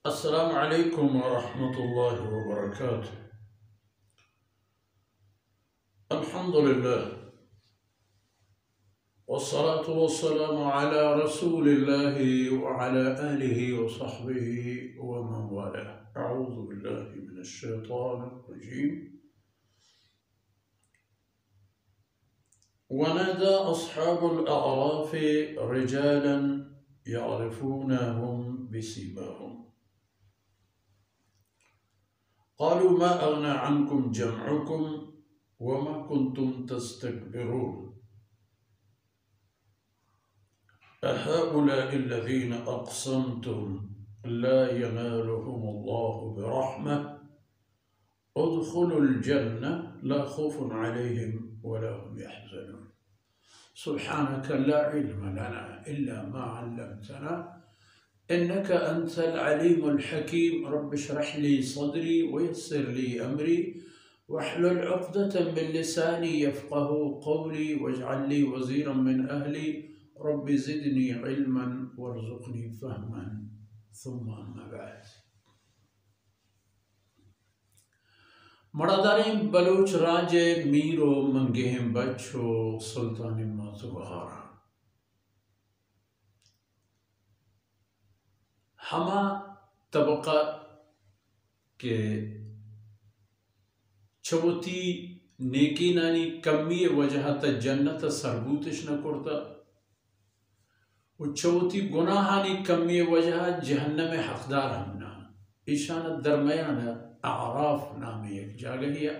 السلام عليكم ورحمة الله وبركاته. الحمد لله والصلاة والسلام على رسول الله وعلى آله وصحبه ومن والاه. أعوذ بالله من الشيطان الرجيم. ونادى أصحاب الأعراف رجالا يعرفونهم بسيماهم قالوا ما أغنى عنكم جمعكم وما كنتم تستكبرون أهؤلاء الذين أقسمتم لا ينالهم الله برحمة ادخلوا الجنة لا خوف عليهم ولا هم يحزنون. سبحانك لا علم لنا إلا ما علمتنا إنك أنت العليم الحكيم. رب اشرح لي صدري ويسر لي أمري واحلل عقدة من لساني يفقه قولي واجعل لي وزيرا من أهلي رب زدني علما وارزقني فهما. ثم أما بعد. मड़ादारें बलूच राजे मीरो मंगें बच्चो सुल्तान मातुबहारा हमा तबका के चवती नेकी नानी कमी वजहत जन्नत सरबूतिश न करता उच्चवती गुनाहानी कमी वजह जहन्नम हकदार हमना ईशान दरमयान आराफ नामी एक जागहिया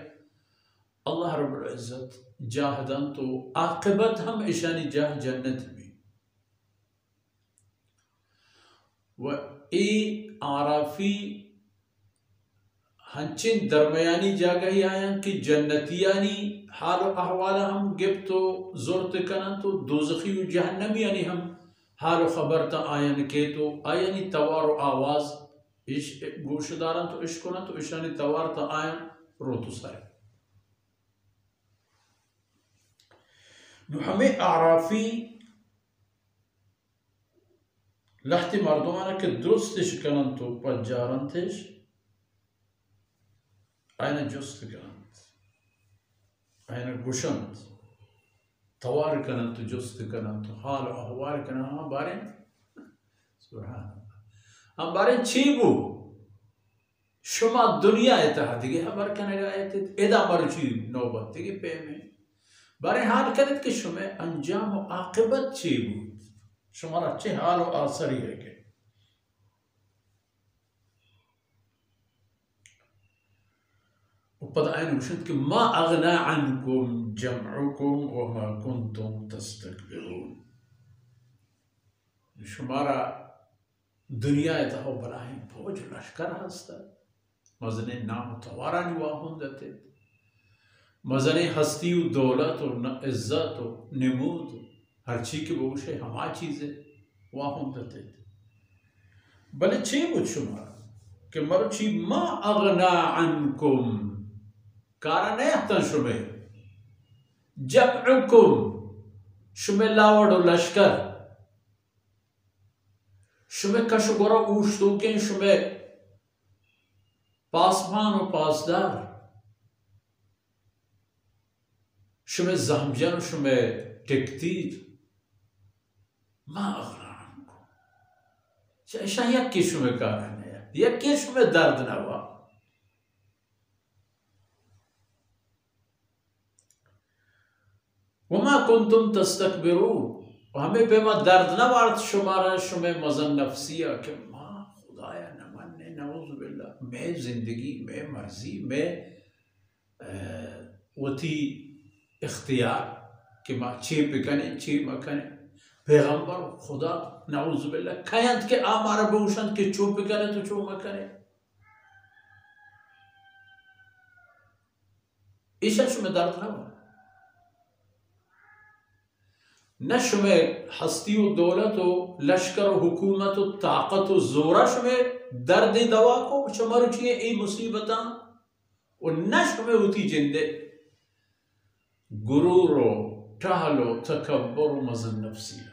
अल्लाह रब्बुल इज्जत जाहदन तो आक़िबत हम ईशानी जाह जन्नत में व ए आराफी हंचिन दरमयानी जागही आया कि जन्नतियानी हाल अहवाला हम गिब तो ज़ुर्त कना तो दोज़खी व जहन्नमी यानी हम हाल खबर ता आयन के तो आयनी तवार आवाज़ इश गोशदारान तो इश्कोना तो इशानी तवार ता आयन रोतु सारे हमें आराफी लहती मर्दमाना के दुरुस्त कनन तो पज्जारन तेश आयन जुस्त कनन आयन गुशंत तवार कनन तो जुस्त कनन तो हाल अहवार कनन हम बारे सुभान हम बारे चीबू शुमा दुनिया इतहादिगे हमार कनेगा आयत एदा मरची नौबत के पे में बारे हाल कनत के शुमे अंजाम व आक़िबत चीबू शुमार अच्छे हाल व आसरी है के उपद आयन उशंत कि मा अगना अन्कुम जमउकुम व मा कुंतुम तस्तकबिरून शुमारा दुनिया इतहो बलाही भोज लश्कर हस्ता मजने नाम तवारा निवाहुन दते मजने हस्ती व दौलत और इज्जत और निमूद हर चीज के बोशे हमा चीजें वाहुन दते बले ची बुझ शुमारा कि मरुची मा अगना अन्कुम कारण है शुमे जमउकुम शुमे लावड़ लश्कर शुमे कशगोरा ऊश्तो के शुमे पासमान और पासदार शुमे जहमजन शुमे टिकतीर मा अगना को ऐसा यक्की शुमे कारण है यक्की शुमे दर्द न हुआ वमा कुंतुम तस्तकबिरून हमें पेमा दर्द न वार्त शुमारा शुमे मजन नफ्सिया के माँ खुदाया न मानने नऊज़ बिल्लाह मैं जिंदगी में मर्जी में वती इख्तियार कि माँ ची पिकने ची मकने पैगंबर खुदा नऊज़ बिल्लाह खयंत के आमारा बहुशंत के चो पिकने तो चो मकने ईशा शुमे दर्द न वार्त न शुमे हस्ती व दौलत व लश्कर व हुकूमत व ताकत व जोरा शुमे दर्द दवा को शुमरुचिए ए मुसीबत और न शुमे उती जिंदे गुरूर व टहलो तकब्बर व मजन नफ्सिया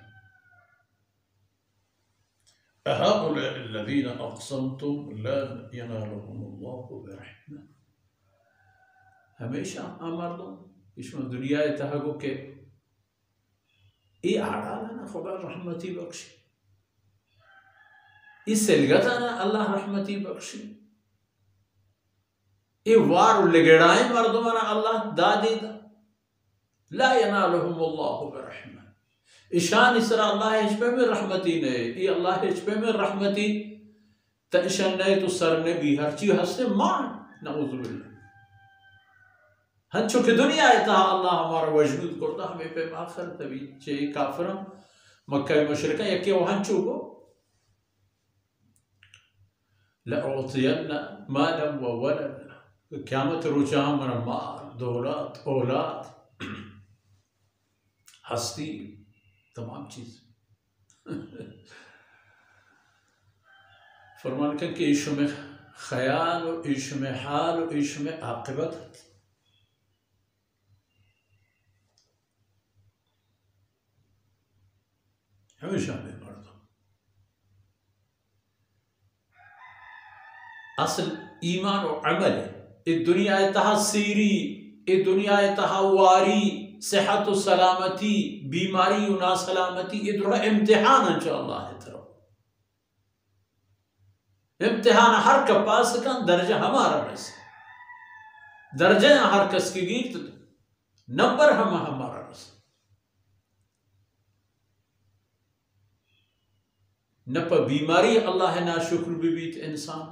अहाउलाइ अल्लज़ीना अक़समतुम ला यनालुहुमुल्लाहु बिरहमह। हमेशा मर्दों इसमें दुनिया तहगो के आड़ाना खुदा रहमती बख्शी, इसलगताना अल्लाह रहमती बख्शी, वार लगड़ाए मर्दों अल्लाह दादीदा ला यनालुहुमुल्लाहु बिरहमह। ईशान इसरा अल्लाह हिजबे में रहमती ने अल्लाह हिजबे में रहमती तशन ने तो सर ने भी हर चीज हंसने मान नऊजुबिल्लाह हंचो के दुनिया था अल्लाह हमारा वजूद करता हमें पे आखिर तभी चे काफिर मक्का मुशरिका यके वो हंचो को लअतियन्ना मालन व वलदा क़यामत रुचा मन माल दौलत औलाद हस्ती तमाम चीज फरमान कर कि इश्क़ में ख्याल और इश्क़ में हाल और इश्क़ में आक़िबत हमेशा में मर्दों असल ईमान और अमल इस दुनिया तहा सीरी इस दुनिया तहा वारी सेहत सलामती बीमारी ना सलामती ये थोड़ा इम्तिहान इंशाअल्लाह है तरफ इम्तिहान हर का पास का दर्जा हमारा रस दर्जा हर कस की गीत नंबर हमारा रस न पर बीमारी अल्लाह है ना शुक्र बीबीत इंसान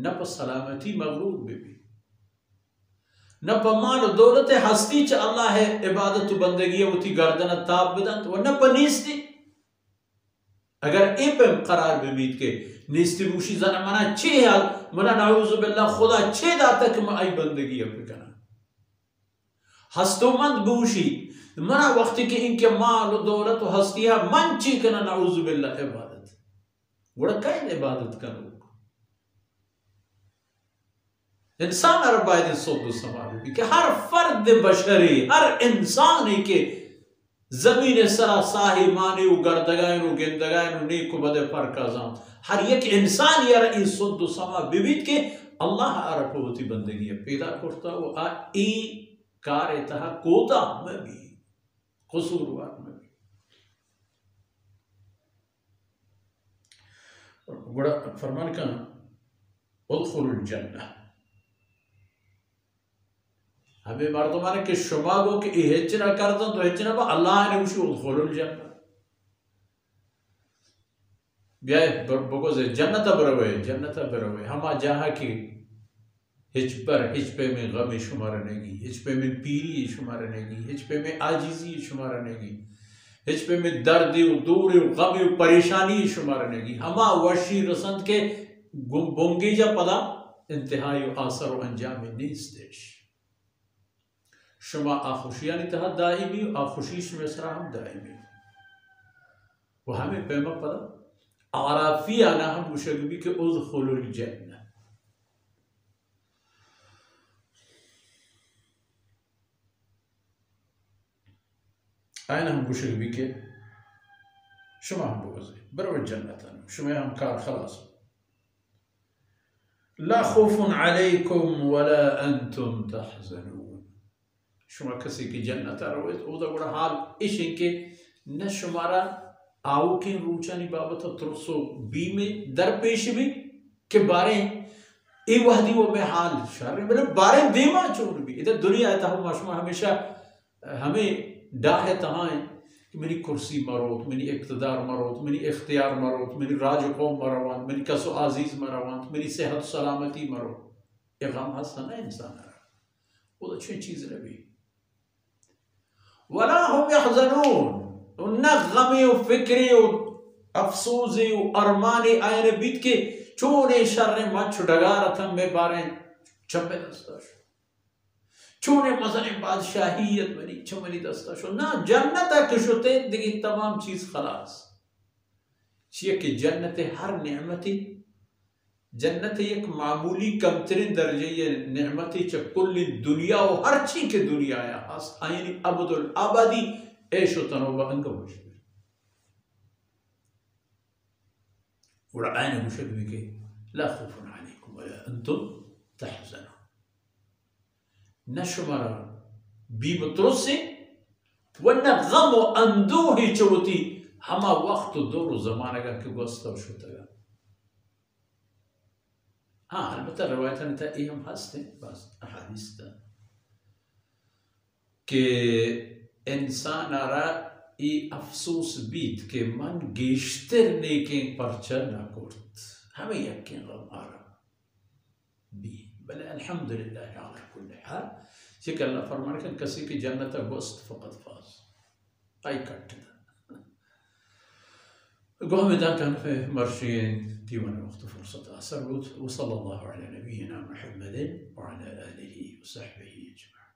न पर सलामती मगरूर बीबी न पर माल दौलत हस्ती च अल्लाह है इबादत बंदगी उती गर्दन ताब बदंत व न पर नीस्ती अगर ए पे करार बीबीत के नीस्ती बूशी जना मना छे हाल मना नाउज़ु बिल्लाह खुदा छे दा तक म आई बंदगी अब करना हस्तोमंद बूशी मना वक्त के इनके माल दौलत हस्तियां मन ची करना नाउज़ु बिल्लाह इबादत गुड़ा कई इबादत करो इंसान अरबायद सोदो समावी कि हर फर्द बशरी हर इंसान के जमीन सरा साही माने गर्दगायनु गेंदगायनु नेको बदे फर्क आजाम हर एक इंसान यार इन सोदो समा विविध के अल्लाह अरबोती बंदगी पैदा करता वो आ ई कार्य तहा कोता में भी कसूरवार में भी बड़ा फरमान का उदखुलुल जन्नह हमें मर्दमाने के शुमागो के हेचना करता तो हेचना बा अल्लाह ने उसी उदखुलुल जन्नह ब्याह बगोज़े जन्नत बरवे हमा जहाँ की हिच पे में गम शुमारनेगी हिच पे में पीरी शुमारनेगी हिच पे में आजिज़ी शुमारनेगी हिच पे में दर्द दूर गम परेशानी शुमारनेगी हमा वशी रसंत के बोंगी जा पदा इंतहाई आसर अंजाम नीस्तेश शुमा आखुशियानी तहा दाइमी आखुशीश में सरा हम दाइमी वो हमें पैमा पदा आराफिया ना हम मुशगबी के उदखुलुल जन्नह आयना हम मुशगबी के शुमा हम बोझे बरवर जन्नतन शुमा हम कार खलास ला खौफुन अलैकुम वला अंतुम तहज़नून शुमा कसी की जन्नत रोज उदा बड़ा हाल इश के न शुमारा आओ के रूचानी बाबत तुरसो बी में दरपेश भी के बारे ए वहदी वो में हाल शर मतलब बारे देमा चोर भी इधर दुनिया आता हूँ माशमा हमेशा हमें डाह तहाँ कि मेरी कुर्सी मरोत मेरी इक़्तिदार मरोत मेरी इख्तियार मरोत मेरी राज कौम मरवान मेरी कसो आजीज मरवान मेरी सेहत सलामती मरोत ये गम हसन है इंसान वो अच्छी चीज़ रही वला हम यहज़नून न गमे व फिक्रे व अफसोसे व अरमाने आयने बीत के चोने शर्रे मच डगार थम में बारे चम्बे दस्ताश चोने मज़ने बादशाहियत बनी चमनी दस्ताश ना जन्नत के शुते दिगी तमाम चीज खलास ये कि जन्नत हर नेमती जन्नत एक मामूली कमतरीन दर्जे ये नेमती चकुल्ली दुनिया और हर चीज के दुनिया है हस आयनी अबदुल आबादी ऐशो तनोबा अंग मुश्किल ورعانا وشك بك لا خوف عليكم ولا أنتم تحزنون. نشمر بمترسي ونغمو أندوهي چوتي هما وقت دور زمانك كي قصة وشوتها. البته روایت نتایی هم هسته بس احادیث که انسان را ای افسوس بید که من گیشتر نیکین پرچه نکرد همه یکین غم آرا بی بله الحمدلله على كل حال شکل الله فرمانه که کسی که جنت گوست فقط فاز ای کٹ قوم دا كان في مرشين ديوان وقت فرصة أسر وصلى الله على نبينا محمد وعلى آله وصحبه أجمعين.